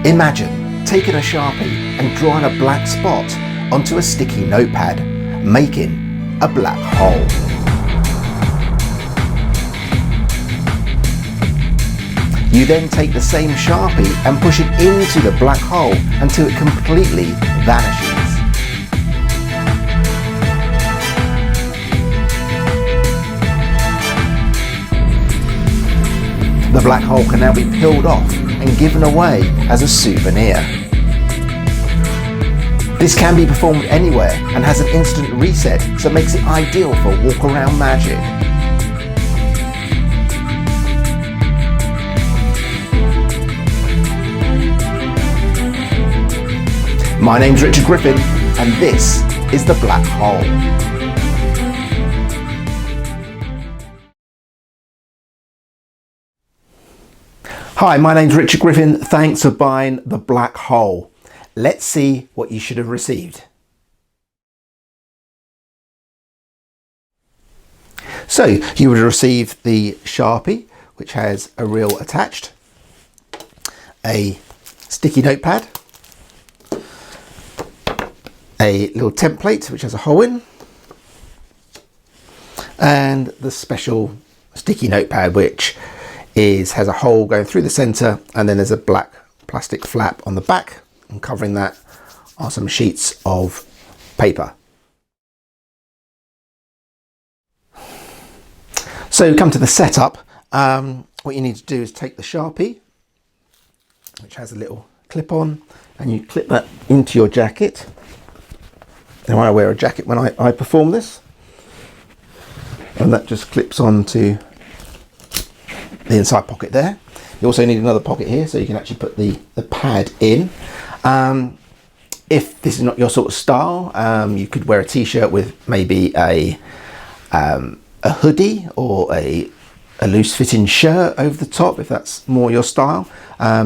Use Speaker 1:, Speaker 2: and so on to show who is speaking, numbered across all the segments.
Speaker 1: Imagine taking a Sharpie and drawing a black spot onto a sticky notepad, making a black hole. You then take the same Sharpie and push it into the black hole until it completely vanishes. The black hole can now be peeled off and given away as a souvenir. This can be performed anywhere and has an instant reset, so it makes it ideal for walk around magic. My name's Richard Griffin and this is the Black Hole. Hi, my name's Richard Griffin. Thanks for buying the Black Hole. Let's see what you should have received. So you would have received the Sharpie, which has a reel attached, a sticky notepad, a little template which has a hole in, and the special sticky notepad which has a hole going through the center, and then there's a black plastic flap on the back, and covering that are some sheets of paper. So come to the setup. What you need to do is take the Sharpie, which has a little clip on, and you clip that into your jacket. Now I wear a jacket when I perform this, and that just clips onto the inside pocket there. You also need another pocket here so you can actually put the pad in. If this is not your sort of style, you could wear a t-shirt with maybe a hoodie or a loose fitting shirt over the top. If that's more your style,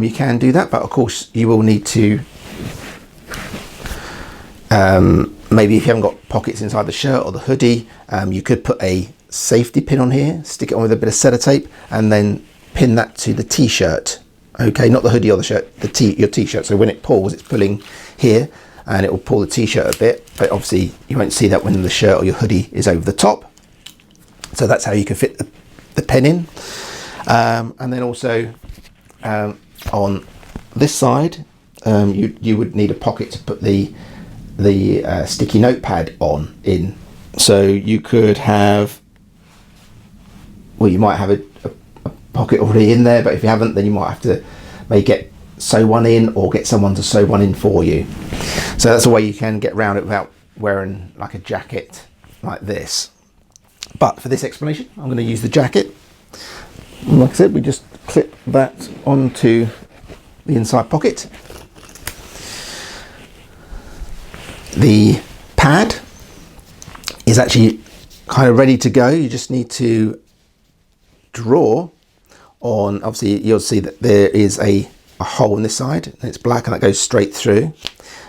Speaker 1: you can do that, but of course you will need to maybe if you haven't got pockets inside the shirt or the hoodie, you could put a safety pin on here, stick it on with a bit of sellotape, and then pin that to the t-shirt. Okay, not the hoodie or the shirt, your t-shirt. So when it pulls, it's pulling here, and it will pull the t-shirt a bit, but obviously you won't see that when the shirt or your hoodie is over the top. So that's how you can fit the pen in. And then also on this side, you would need a pocket to put the sticky notepad in. So you could have, well, you might have a pocket already in there, but if you haven't, then you might have to maybe sew one in or get someone to sew one in for you. So that's a way you can get around it without wearing like a jacket like this. But for this explanation, I'm going to use the jacket. And like I said, we just clip that onto the inside pocket. The pad is actually kind of ready to go. You just need to draw on, obviously you'll see that there is a hole on this side and it's black and that goes straight through.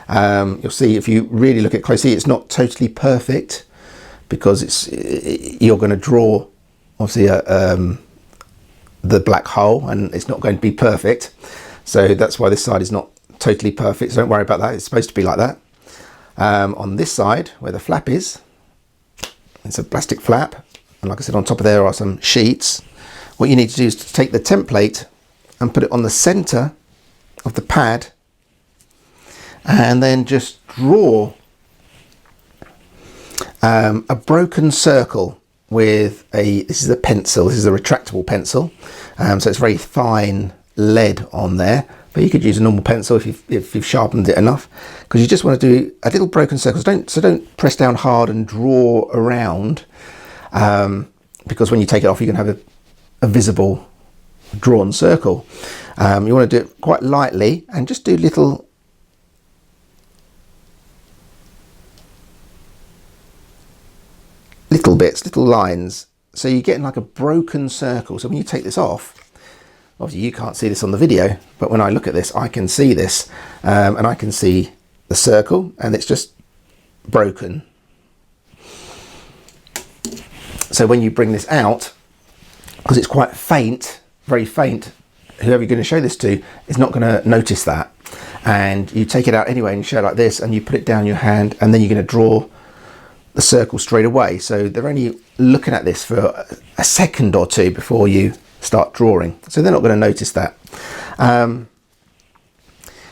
Speaker 1: You'll see if you really look at closely, it's not totally perfect because you're going to draw obviously the black hole and it's not going to be perfect. So that's why this side is not totally perfect. So don't worry about that. It's supposed to be like that. On this side where the flap is, it's a plastic flap, and like I said, on top of there are some sheets. What you need to do is to take the template and put it on the center of the pad, and then just draw a broken circle with this is a pencil, this is a retractable pencil, so it's very fine lead on there, but you could use a normal pencil if you've sharpened it enough, because you just want to do a little broken circle. So don't press down hard and draw around, because when you take it off, you can have a visible drawn circle. You want to do it quite lightly and just do little bits, little lines, so you're getting like a broken circle. So when you take this off, obviously you can't see this on the video, but when I look at this, I can see this, and I can see the circle, and it's just broken. So when you bring this out, because it's quite faint, very faint, whoever you're going to show this to is not going to notice that. and you take it out anyway and show it like this, and you put it down your hand, and then you're going to draw the circle straight away. So they're only looking at this for a second or two before you start drawing, so they're not going to notice that.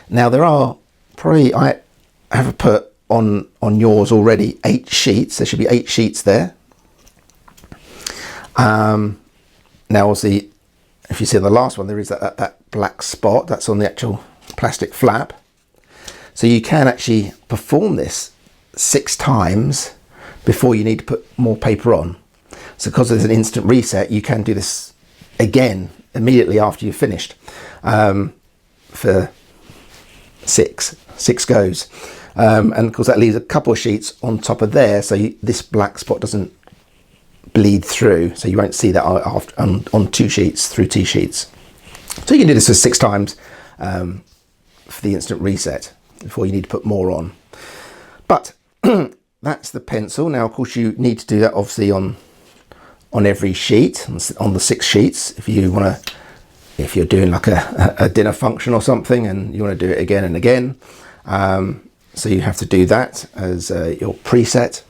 Speaker 1: Now there are probably, I have put on yours already 8 sheets. There should be 8 sheets there. Now obviously, if you see on the last one, there is that black spot that's on the actual plastic flap. So you can actually perform this 6 times before you need to put more paper on. So because there's an instant reset, you can do this again immediately after you've finished, for 6 goes. And of course that leaves a couple of sheets on top of there, so this black spot doesn't bleed through, so you won't see that after, on 2 sheets, through 2 sheets. So you can do this for 6 times for the instant reset before you need to put more on. But that's the pencil. Now of course you need to do that obviously on every sheet, on the 6 sheets. If you're doing like a dinner function or something and you want to do it again and again, so you have to do that as your preset.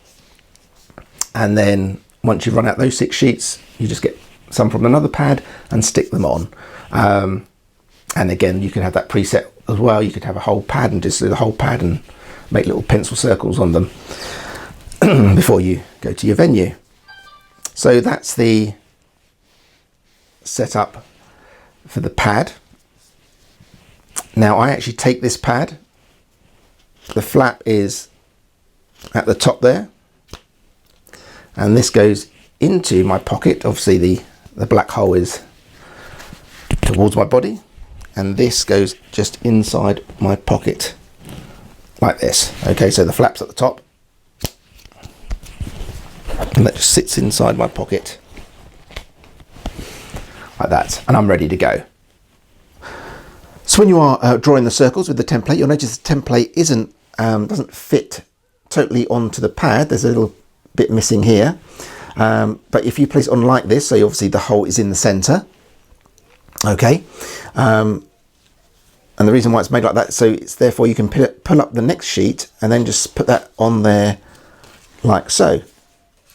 Speaker 1: And then once you've run out those 6 sheets, you just get some from another pad and stick them on. And again, you can have that preset as well. You could have a whole pad and just do the whole pad and make little pencil circles on them before you go to your venue. So that's the setup for the pad. Now I actually take this pad, the flap is at the top there, and this goes into my pocket. Obviously the black hole is towards my body, and this goes just inside my pocket like this. Okay, so the flap's at the top and that just sits inside my pocket like that, and I'm ready to go. So when you are drawing the circles with the template, you'll notice the template doesn't fit totally onto the pad. There's a little bit missing here, but if you place it on like this, so obviously the hole is in the center, okay, and the reason why it's made like that, so it's therefore you can pull up the next sheet and then just put that on there like so,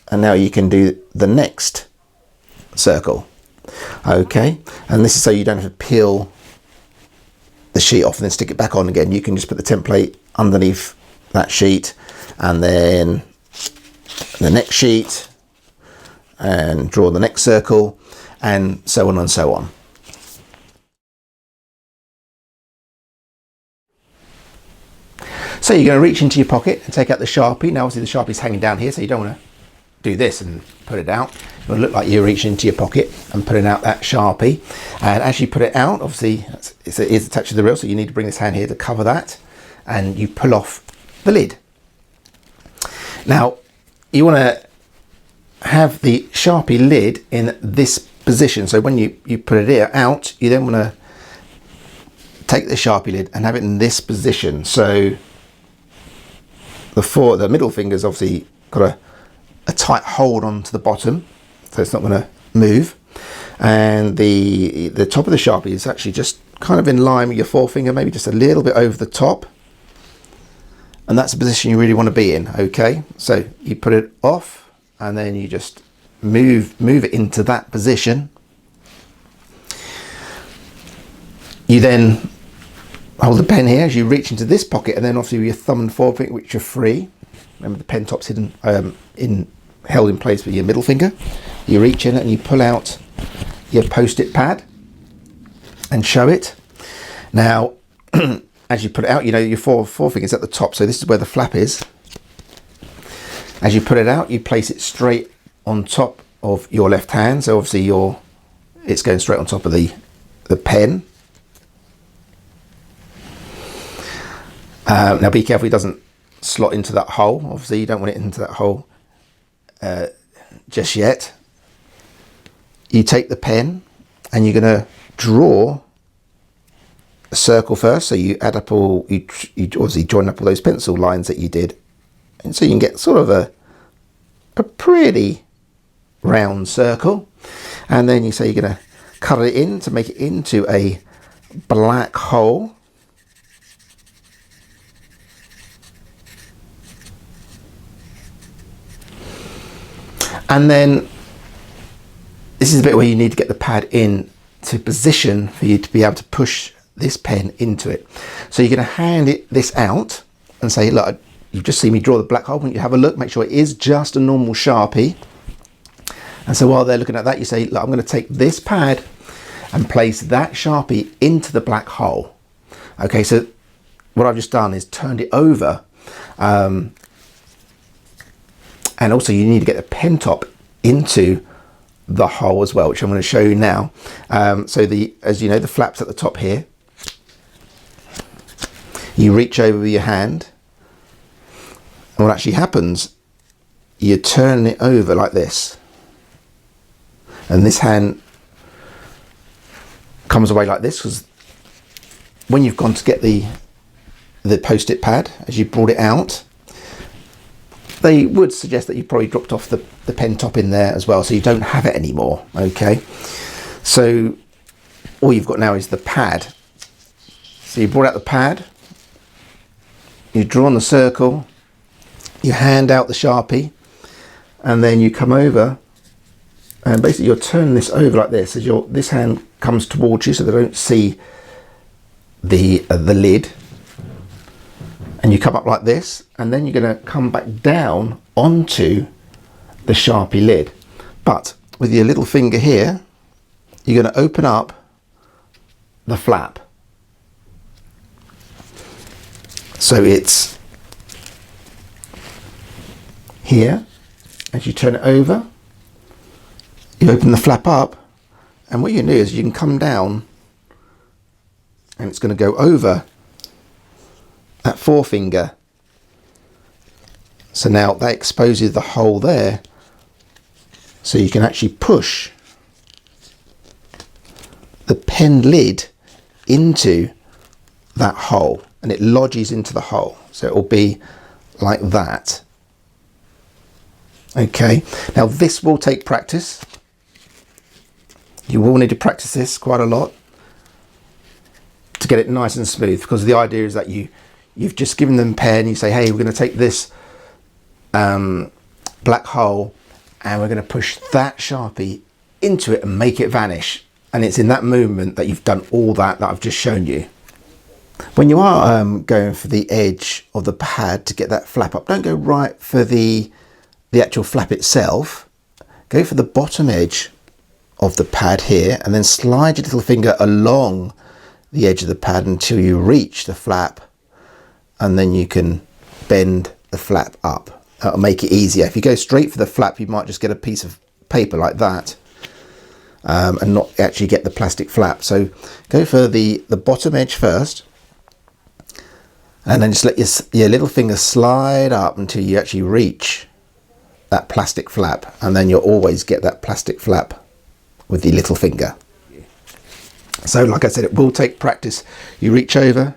Speaker 1: and now you can do the next circle. Okay, and this is so you don't have to peel the sheet off and then stick it back on again. You can just put the template underneath that sheet and then the next sheet and draw the next circle, and so on and so on. So you're going to reach into your pocket and take out the Sharpie. Now obviously the Sharpie's hanging down here, so you don't want to do this and put it out. It will look like you're reaching into your pocket and putting out that Sharpie. And as you put it out, obviously it is attached to the reel, so you need to bring this hand here to cover that, and you pull off the lid. Now you want to have the Sharpie lid in this position, so when you put it here out, you then want to take the Sharpie lid and have it in this position. So the middle finger's obviously got a tight hold onto the bottom, so it's not going to move, and the top of the Sharpie is actually just kind of in line with your forefinger, maybe just a little bit over the top, and that's the position you really want to be in. Okay, so you put it off and then you just move it into that position. You then hold the pen here as you reach into this pocket, and then obviously with your thumb and forefinger, which are free, remember the pen top's hidden held in place with your middle finger, you reach in and you pull out your post-it pad and show it. Now as you put it out, you know your forefinger's at the top, so this is where the flap is. As you put it out, you place it straight on top of your left hand, so obviously it's going straight on top of the pen. Now be careful it doesn't slot into that hole. Obviously you don't want it into that hole just yet. You take the pen and you're going to draw a circle first, so you add up you obviously join up all those pencil lines that you did, and so you can get sort of a pretty round circle, and then you say you're going to cut it in to make it into a black hole And then this is the bit where you need to get the pad in to position for you to be able to push this pen into it. So you're going to hand this out and say, look, you've just seen me draw the black hole. When you have a look, make sure it is just a normal Sharpie. And so while they're looking at that, you say, look, I'm going to take this pad and place that Sharpie into the black hole. Okay, so what I've just done is turned it over. And also you need to get the pen top into the hole as well, which I'm going to show you now. So as you know, the flap's at the top here. You reach over with your hand, and what actually happens, you turn it over like this, and this hand comes away like this, because when you've gone to get the post-it pad, as you brought it out, they would suggest that you probably dropped off the pen top in there as well, so you don't have it anymore. Okay, so all you've got now is the pad. So you brought out the pad, you draw on the circle, you hand out the Sharpie, and then you come over and basically you're turning this over like this as this hand comes towards you so they don't see the lid, and you come up like this, and then you're going to come back down onto the Sharpie lid. But with your little finger here, you're going to open up the flap. So it's here. As you turn it over, you open the flap up, and what you can do is you can come down, and it's going to go over that forefinger. So now that exposes the hole there, so you can actually push the pen lid into that hole, and it lodges into the hole. So it will be like that. Okay, now this will take practice. You will need to practice this quite a lot to get it nice and smooth, because the idea is that you've just given them pen, you say, hey, we're going to take this black hole and we're going to push that Sharpie into it and make it vanish. And it's in that movement that you've done all that I've just shown you. When you are going for the edge of the pad to get that flap up, don't go right for the actual flap itself. Go for the bottom edge of the pad here, and then slide your little finger along the edge of the pad until you reach the flap, and then you can bend the flap up. That'll make it easier. If you go straight for the flap, you might just get a piece of paper like that and not actually get the plastic flap. So go for the bottom edge first, and then just let your little finger slide up until you actually reach that plastic flap, and then you'll always get that plastic flap with the little finger. So like I said, it will take practice. You reach over,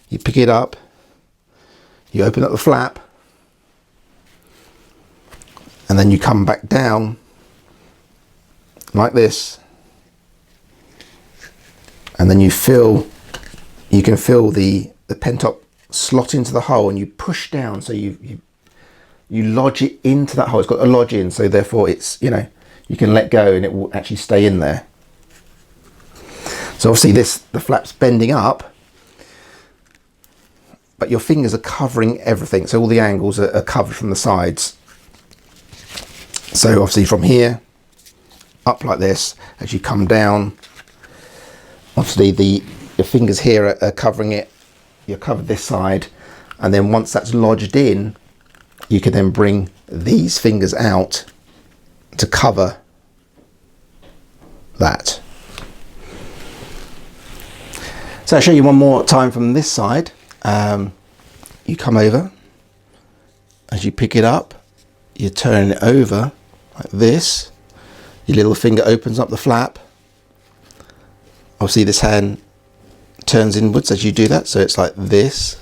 Speaker 1: you pick it up, you open up the flap, and then you come back down like this, and then you can feel the pen top slot into the hole, and you push down, so you lodge it into that hole. It's got a lodge in, so therefore it's, you know, you can let go and it will actually stay in there. So obviously the flap's bending up, but your fingers are covering everything, so all the angles are covered from the sides. So obviously from here up like this, as you come down, obviously your fingers here are covering it. You're covered this side, and then once that's lodged in, you can then bring these fingers out to cover that. So I'll show you one more time from this side. You come over, as you pick it up, you turn it over like this, your little finger opens up the flap. Obviously this hand turns inwards as you do that, so it's like this.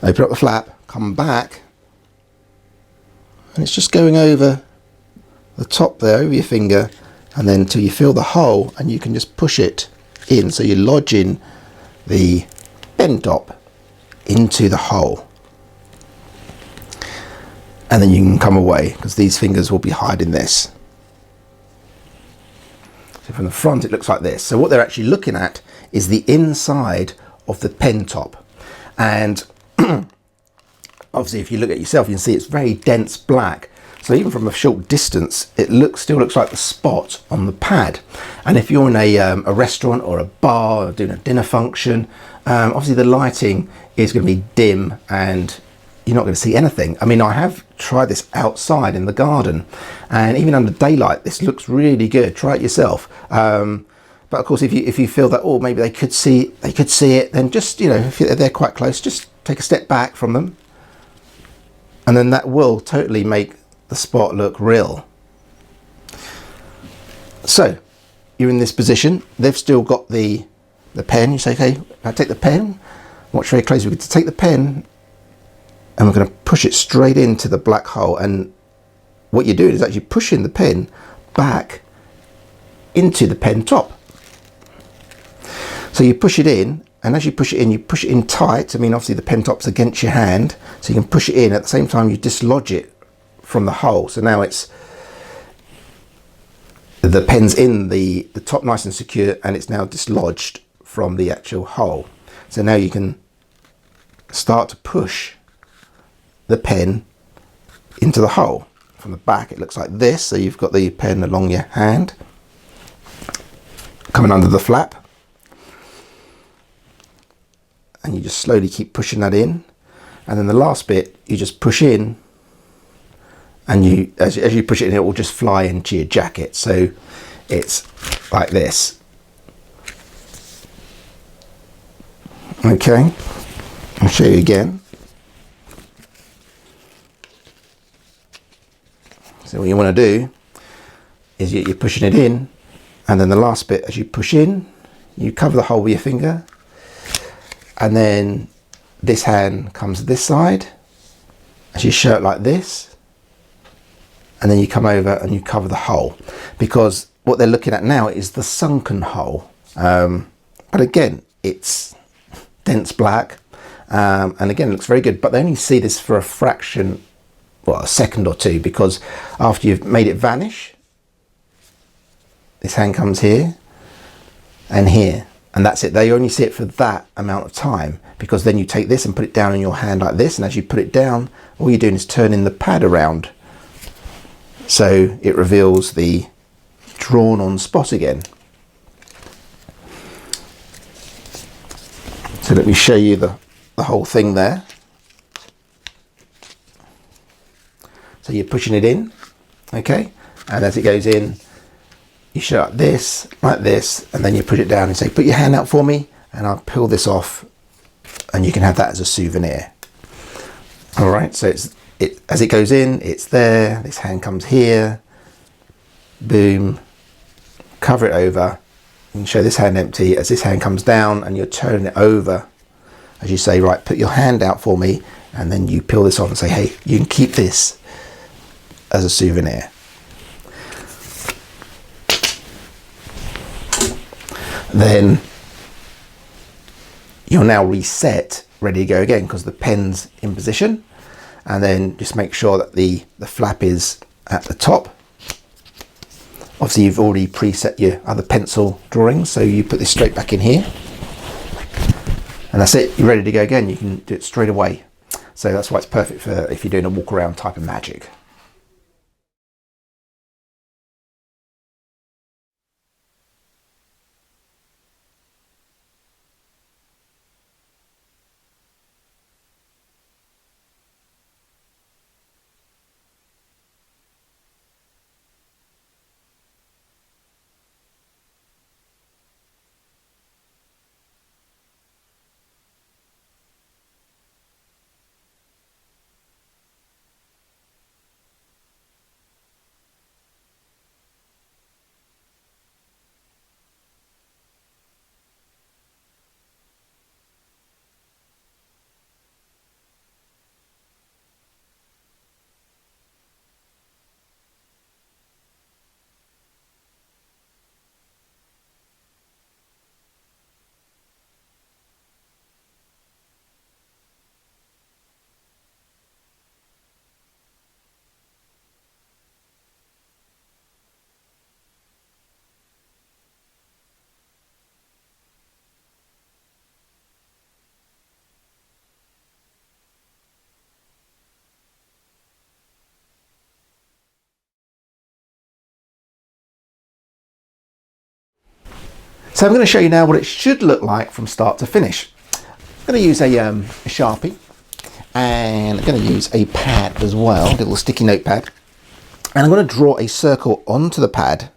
Speaker 1: Open up the flap, come back, and it's just going over the top there, over your finger, and then until you feel the hole, and you can just push it in, so you lodge in the pen top into the hole. and then you can come away, because these fingers will be hiding this. So from the front it looks like this. So what they're actually looking at is the inside of the pen top, and obviously if you look at it yourself you can see it's very dense black. So even from a short distance it still looks like the spot on the pad. And if you're in a restaurant or a bar or doing a dinner function, obviously the lighting is going to be dim and you're not going to see anything. I mean, I have tried this outside in the garden, and even under daylight this looks really good. Try it yourself. But of course if you feel that, oh, maybe they could see it, then just, you know, if they're quite close, just take a step back from them, and then that will totally make the spot look real. So you're in this position, they've still got the pen. You say, okay, now take the pen, watch very closely. We're going to take the pen and we're going to push it straight into the black hole, and what you're doing is actually pushing the pen back into the pen top. So you push it in, and as you push it in tight. I mean, obviously the pen top's against your hand, so you can push it in. At the same time you dislodge it from the hole, so now the pen's in the top nice and secure, and it's now dislodged from the actual hole. So now you can start to push the pen into the hole. From the back it looks like this, so you've got the pen along your hand coming under the flap, and you just slowly keep pushing that in, and then the last bit you just push in, and as you push it in, it will just fly into your jacket. So it's like this. Okay, I'll show you again. So what you want to do is you're pushing it in, and then the last bit, as you push in, you cover the hole with your finger, and then this hand comes this side as you show it like this, and then you come over and you cover the hole, because what they're looking at now is the sunken hole. But again, it's dense black, and again it looks very good, but they only see this for a fraction, well, a second or two, because after you've made it vanish, this hand comes here and here, and that's it. They only see it for that amount of time, because then you take this and put it down in your hand like this, and as you put it down, all you're doing is turning the pad around, so it reveals the drawn on spot again. So let me show you the whole thing there. So you're pushing it in, okay, and as it goes in, you show it like this, and then you put it down and say, put your hand out for me, and I'll peel this off, and you can have that as a souvenir. All right, so as it goes in, it's there, this hand comes here, boom, cover it over, and show this hand empty. As this hand comes down and you're turning it over, as you say, right, put your hand out for me, and then you peel this off and say, hey, you can keep this as a souvenir. Then you're now reset, ready to go again, because the pen's in position, and then just make sure that the flap is at the top. Obviously you've already preset your other pencil drawings, so you put this straight back in here, and that's it, you're ready to go again. You can do it straight away. So that's why it's perfect for if you're doing a walk around type of magic. So I'm going to show you now what it should look like from start to finish. I'm going to use a Sharpie, and I'm going to use a pad as well, a little sticky note pad. And I'm going to draw a circle onto the pad.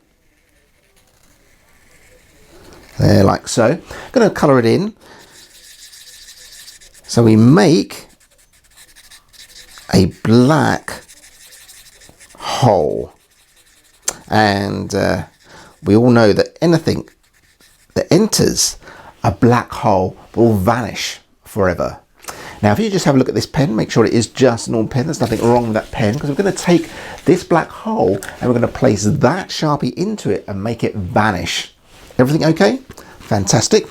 Speaker 1: There, like so. I'm going to colour it in. So we make a black hole. And we all know that anything that enters a black hole will vanish forever. Now, if you just have a look at this pen, make sure it is just a normal pen. There's nothing wrong with that pen, because we're going to take this black hole and we're going to place that Sharpie into it and make it vanish. Everything okay? Fantastic.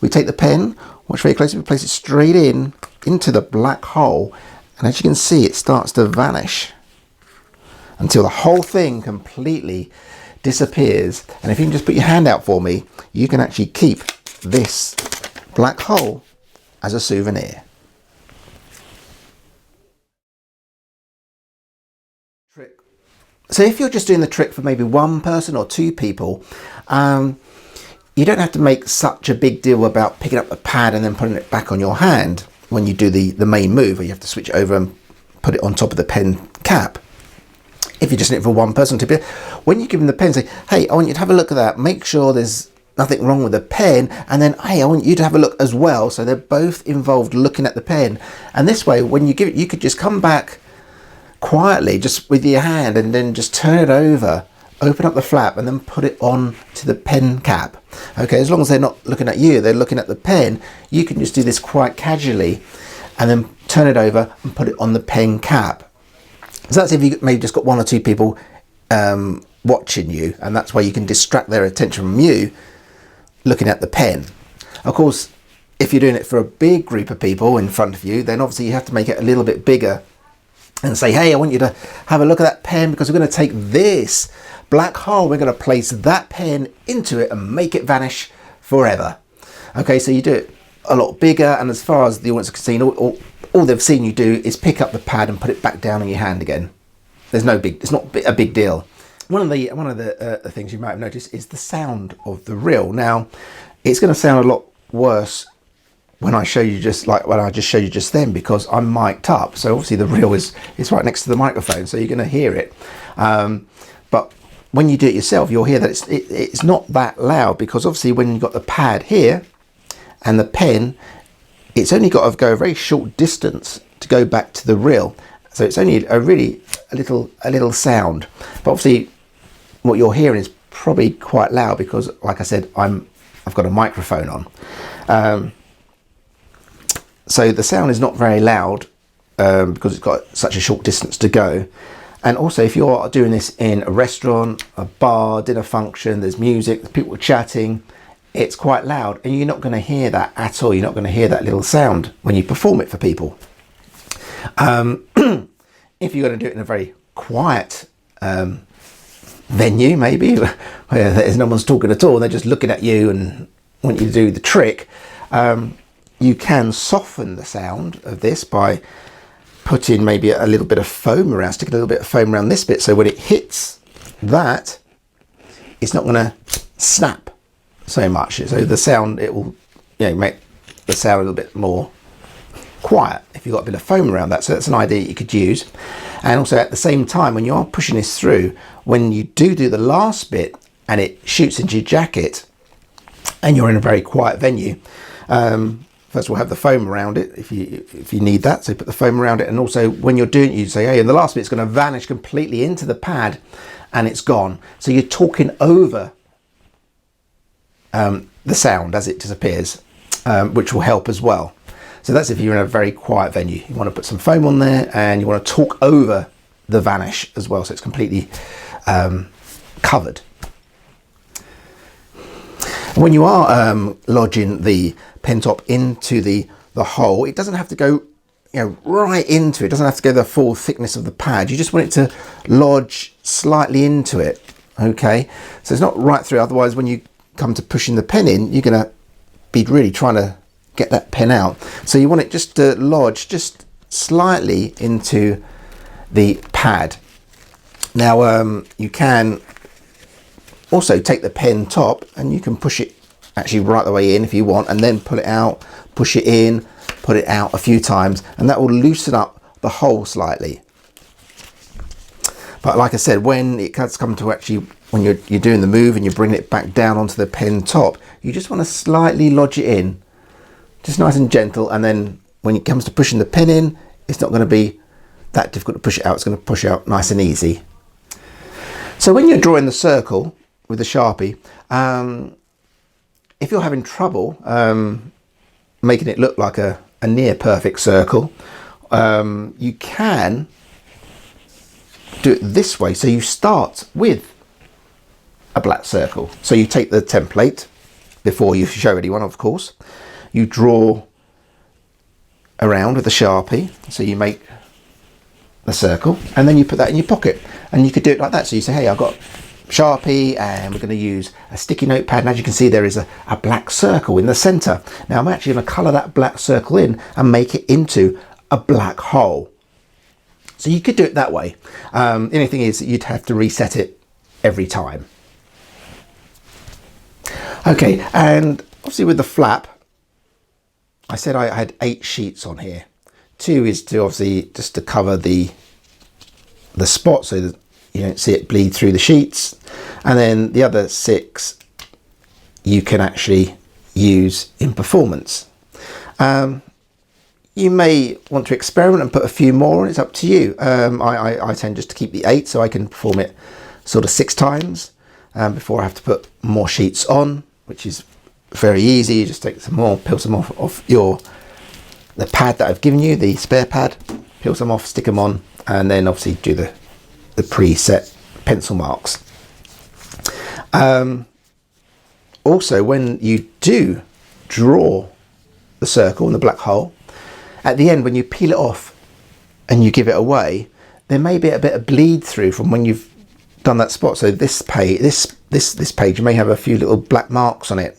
Speaker 1: We take the pen, watch very closely, we place it straight into the black hole, and as you can see, it starts to vanish until the whole thing completely disappears. And if you can just put your hand out for me, you can actually keep this black hole as a souvenir. So if you're just doing the trick for maybe one person or two people, you don't have to make such a big deal about picking up the pad and then putting it back on your hand when you do the main move, where you have to switch it over and put it on top of the pen cap. If you're just doing it for one person, when you give them the pen, say, hey, I want you to have a look at that, make sure there's nothing wrong with the pen, and then, hey, I want you to have a look as well. So they're both involved looking at the pen. And this way, when you give it, you could just come back quietly, just with your hand, and then just turn it over, open up the flap, and then put it on to the pen cap. Okay, as long as they're not looking at you, they're looking at the pen, you can just do this quite casually and then turn it over and put it on the pen cap. So that's if you maybe just got one or two people watching you, and that's why you can distract their attention from you looking at the pen. Of course, if you're doing it for a big group of people in front of you, then obviously you have to make it a little bit bigger and say, hey, I want you to have a look at that pen, because we're going to take this black hole, we're going to place that pen into it and make it vanish forever. Okay, so you do it a lot bigger, and as far as the audience can see, all they've seen you do is pick up the pad and put it back down in your hand again. It's not a big deal. One of the things you might have noticed is the sound of the reel. Now, it's going to sound a lot worse when I show you, just like when I just showed you just then, because I'm mic'd up. So obviously the reel is right next to the microphone, so you're going to hear it. But when you do it yourself, you'll hear that it's not that loud, because obviously when you've got the pad here and the pen, it's only got to go a very short distance to go back to the reel. So it's only a little sound. But obviously what you're hearing is probably quite loud, because like I said, I've got a microphone on. So the sound is not very loud because it's got such a short distance to go. And also, if you're doing this in a restaurant, a bar, dinner function, there's music, there's people chatting, it's quite loud, and you're not going to hear that at all. You're not going to hear that little sound when you perform it for people. If you're going to do it in a very quiet venue, maybe, where there's no one's talking at all, they're just looking at you and want you to do the trick, you can soften the sound of this by putting maybe a little bit of foam around, sticking a little bit of foam around this bit, so when it hits that, it's not going to snap so much. So the sound, it will make the sound a little bit more quiet if you've got a bit of foam around that. So that's an idea you could use. And also at the same time, when you are pushing this through, when you do the last bit and it shoots into your jacket and you're in a very quiet venue, first of all, have the foam around it if you need that. So put the foam around it, and also when you're doing it, you say, hey, and the last bit's going to vanish completely into the pad and it's gone. So you're talking over the sound as it disappears, which will help as well. So that's if you're in a very quiet venue. You want to put some foam on there, and you want to talk over the vanish as well, so it's completely covered. When you are lodging the pen top into the hole, it doesn't have to go right into it. It doesn't have to go the full thickness of the pad. You just want it to lodge slightly into it. Okay, so it's not right through. Otherwise, when you come to pushing the pen in, you're going to be really trying to get that pen out. So you want it just to lodge just slightly into the pad. Now you can also take the pen top and you can push it actually right the way in if you want, and then pull it out, push it in, put it out a few times, and that will loosen up the hole slightly. But like I said, when it has come to actually, when you're doing the move and you're bringing it back down onto the pen top, you just want to slightly lodge it in, just nice and gentle, and then when it comes to pushing the pen in, it's not going to be that difficult to push it out. It's going to push out nice and easy. So when you're drawing the circle with the Sharpie, if you're having trouble making it look like a near perfect circle, you can do it this way. So you start with a black circle. So you take the template before you show anyone, of course. You draw around with the Sharpie, so you make the circle, and then you put that in your pocket, and you could do it like that. So you say, hey, I've got Sharpie and we're going to use a sticky notepad, and as you can see there is a black circle in the center. Now I'm actually going to color that black circle in and make it into a black hole. So you could do it that way. The only thing is that you'd have to reset it every time. Okay, and obviously with the flap, I said I had 8 sheets on here. 2 is to obviously just to cover the spot so that you don't see it bleed through the sheets, and then the other 6 you can actually use in performance. You may want to experiment and put a few more, and it's up to you. I tend just to keep the 8 so I can perform it sort of 6 times before I have to put more sheets on, which is very easy. You just take some more, peel some off the pad that I've given you, the spare pad, peel some off, stick them on, and then obviously do the preset pencil marks. Also, when you do draw the circle and the black hole, at the end when you peel it off and you give it away, there may be a bit of bleed through from when you've done that spot. So this page, this page may have a few little black marks on it,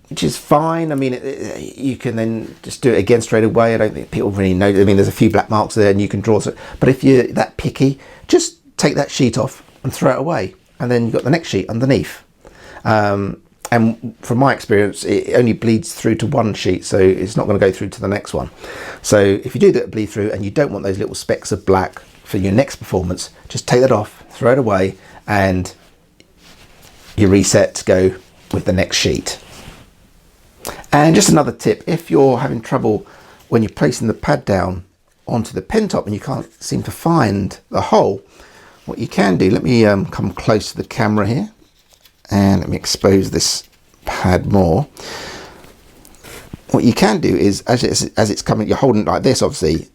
Speaker 1: which is fine. I mean, you can then just do it again straight away. I don't think people really know. I mean, there's a few black marks there and you can draw. But if you're that picky, just take that sheet off and throw it away. And then you've got the next sheet underneath. And from my experience, it only bleeds through to one sheet, so it's not going to go through to the next one. So if you do that bleed through and you don't want those little specks of black for your next performance, just take that off, throw it away, and you reset to go with the next sheet. And just another tip, if you're having trouble when you're placing the pad down onto the pen top and you can't seem to find the hole, what you can do, let me come close to the camera here and let me expose this pad more. What you can do is, as it's coming, you're holding it like this, obviously,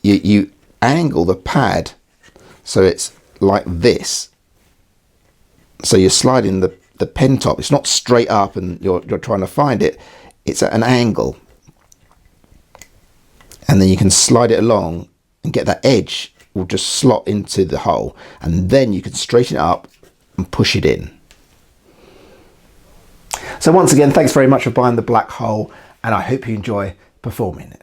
Speaker 1: you angle the pad so it's like this. So you're sliding the pen top. It's not straight up and you're trying to find it. It's at an angle. And then you can slide it along and get that edge will just slot into the hole. And then you can straighten it up and push it in. So once again, thanks very much for buying the black hole, and I hope you enjoy performing it.